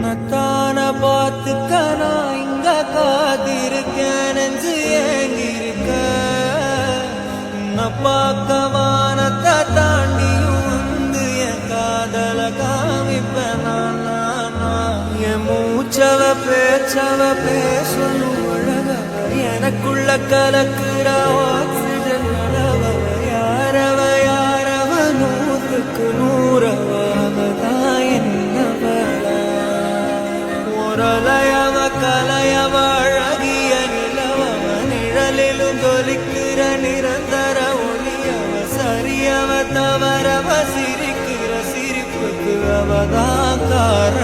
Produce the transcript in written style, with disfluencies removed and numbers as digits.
நத்தான பார்த்துக்க நான் இங்க காத்திருக்கேன் நெஞ்சு ஏங்கிருக்க பார்க்க வானத்தை தாண்டியும் வந்து என் காதல காமிப்பேன் என் மூச்சவ பேச்சவ பேசணும் அழகவ எனக்குள்ள கலக்குற ஆக்சிஜன் அளவ யாரவ யாரவ நூற்றுக்கு நூறவதான் என்னவள ஒரலையவ கலையவ அழகிய நிலவவ நிழலிலும் தொலிக்கிற நிரந்தர ஒளியவ சரியவ தவறவ சிரிக்கிற சிரிப்புக்கு அவதான் காரணம்